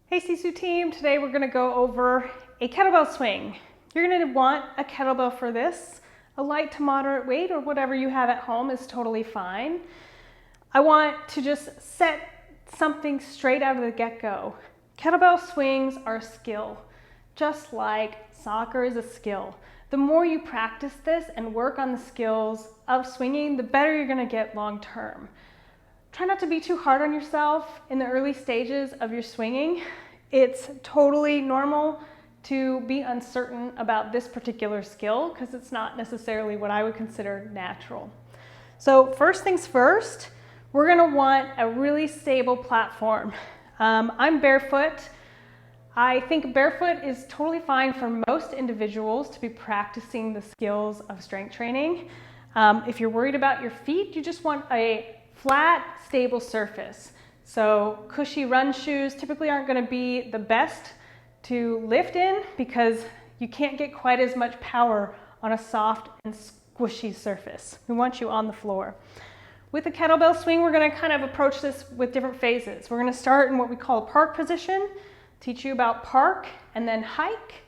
Hey Sisu team, today we're going to go over a kettlebell swing. You're going to want a kettlebell for this. A light to moderate weight or whatever you have at home is totally fine. I want to just set something straight out of the get-go. Kettlebell swings are a skill, just like soccer is a skill. The more you practice this and work on the skills of swinging, the better you're going to get long term. Try not to be too hard on yourself in the early stages of your swinging. It's totally normal to be uncertain about this particular skill because it's not necessarily what I would consider natural. So first things first, we're going to want a really stable platform. I'm barefoot. I think barefoot is totally fine for most individuals to be practicing the skills of strength training. If you're worried about your feet, you just want a flat, stable surface. So cushy run shoes typically aren't going to be the best to lift in because you can't get quite as much power on a soft and squishy surface. We want you on the floor. With the kettlebell swing, we're going to kind of approach this with different phases. We're going to start in what we call a park position, teach you about park, and then hike.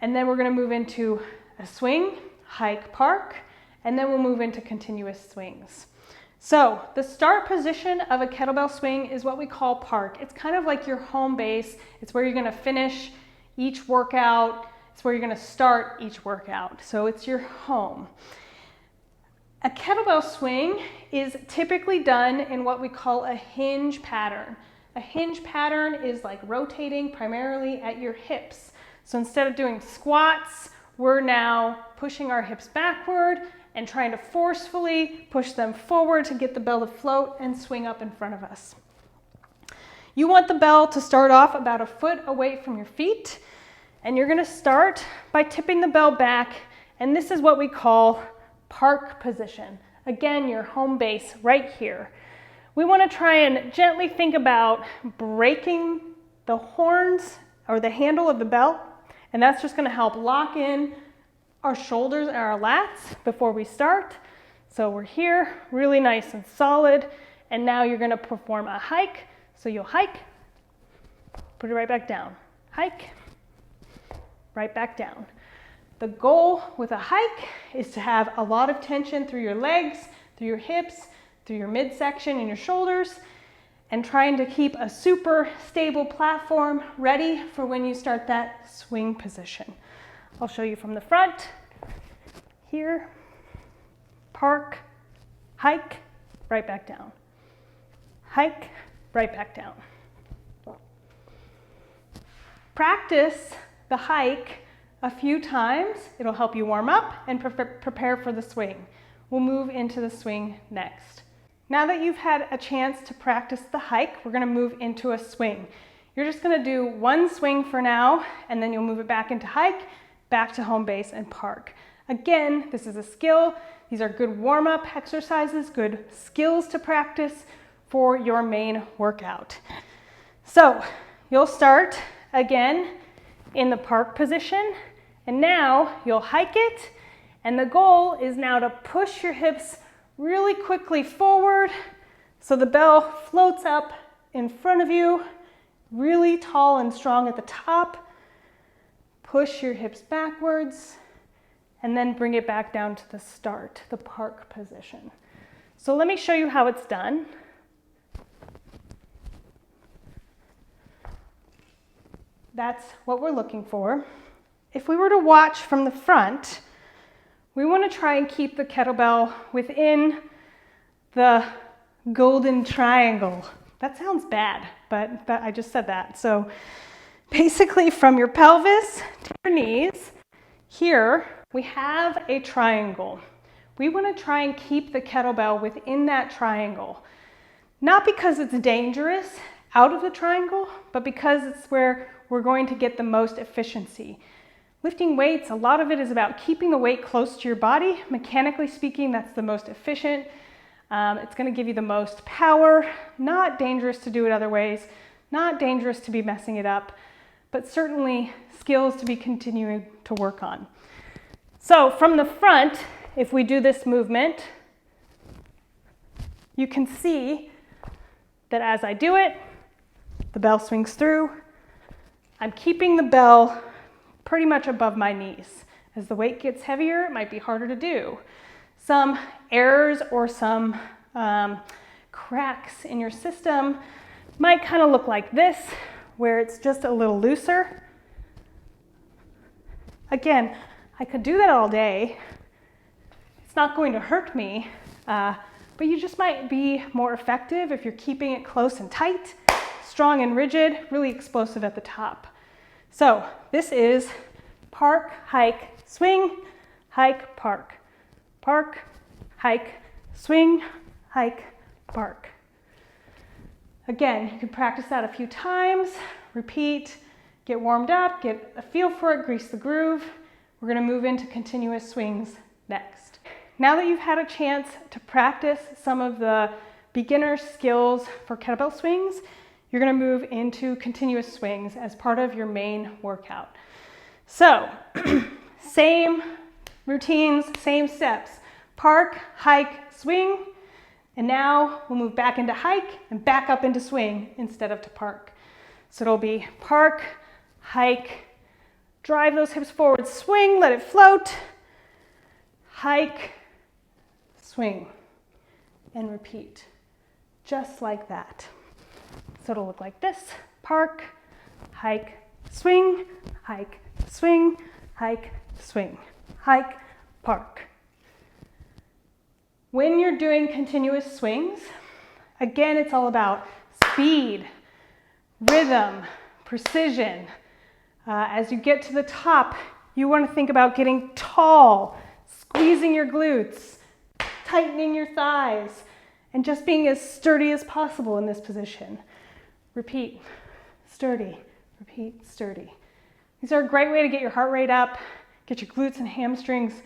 And then we're going to move into a swing, hike, park, and then we'll move into continuous swings. So the start position of a kettlebell swing is what we call park. It's kind of like your home base. It's where you're going to finish each workout. It's where you're going to start each workout. So it's your home. A kettlebell swing is typically done in what we call a hinge pattern. A hinge pattern is like rotating primarily at your hips. So instead of doing squats, we're now pushing our hips backward and trying to forcefully push them forward to get the bell to float and swing up in front of us. You want the bell to start off about a foot away from your feet, and you're going to start by tipping the bell back, and this is what we call park position. Again, your home base right here. We want to try and gently think about breaking the horns or the handle of the bell, and that's just going to help lock in our shoulders and our lats before we start. So we're here, really nice and solid, and now you're going to perform a hike. So you'll hike, put it right back down, hike, right back down. The goal with a hike is to have a lot of tension through your legs, through your hips, through your midsection and your shoulders, and trying to keep a super stable platform ready for when you start that swing position. I'll show you from the front. Here, park, hike, right back down. Hike, right back down. Practice the hike a few times. It'll help you warm up and prepare for the swing. We'll move into the swing next. Now that you've had a chance to practice the hike, we're going to move into a swing. You're just going to do one swing for now, and then you'll move it back into hike, back to home base and park. Again, this is a skill. These are good warm-up exercises, good skills to practice for your main workout. So you'll start again in the park position, and now you'll hike it, and the goal is now to push your hips really quickly forward so the bell floats up in front of you, really tall and strong at the top. Push your hips backwards and then bring it back down to the start, the park position. So let me show you how it's done. That's what we're looking for. If we were to watch from the front, we want to try and keep the kettlebell within the golden triangle. That sounds bad, but I just said that. So basically from your pelvis to your knees, here we have a triangle. We want to try and keep the kettlebell within that triangle. Not because it's dangerous out of the triangle, but because it's where we're going to get the most efficiency. Lifting weights, a lot of it is about keeping the weight close to your body. Mechanically speaking, that's the most efficient. It's going to give you the most power. Not dangerous to do it other ways. Not dangerous to be messing it up, but certainly skills to be continuing to work on. So from the front, if we do this movement, you can see that as I do it, The bell swings through. I'm keeping the bell pretty much above my knees. As the weight gets heavier, it might be harder to do. Some errors or some cracks in your system might kind of look like this, where it's just a little looser. Again, I could do that all day. It's not going to hurt me, but you just might be more effective if you're keeping it close and tight, strong and rigid, really explosive at the top. So this is park, hike, swing, hike, park. Park, hike, swing, hike, park. Again, you can practice that a few times, repeat, get warmed up, get a feel for it, grease the groove. We're going to move into continuous swings next. Now that you've had a chance to practice some of the beginner skills for kettlebell swings, you're going to move into continuous swings as part of your main workout. So, same routines, same steps. Park, hike, swing, and now we'll move back into hike and back up into swing instead of to park. So it'll be park, hike, drive those hips forward, swing, let it float, hike, swing, and repeat, just like that. So it'll look like this: park, hike, swing, hike, swing, hike, swing, hike, park. When you're doing continuous swings, again, it's all about speed, rhythm, precision. As you get to the top, you want to think about getting tall, squeezing your glutes, tightening your thighs, and just being as sturdy as possible in this position. Repeat, sturdy, repeat, sturdy. These are a great way to get your heart rate up, get your glutes and hamstrings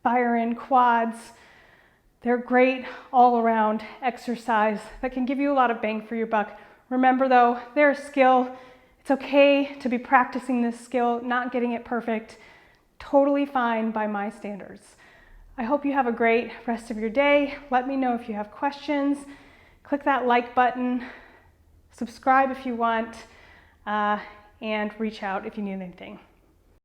firing, quads. They're great all-around exercise that can give you a lot of bang for your buck. Remember though, they're a skill. It's okay to be practicing this skill, not getting it perfect. Totally fine by my standards. I hope you have a great rest of your day. Let me know if you have questions. Click that like button, subscribe if you want, and reach out if you need anything.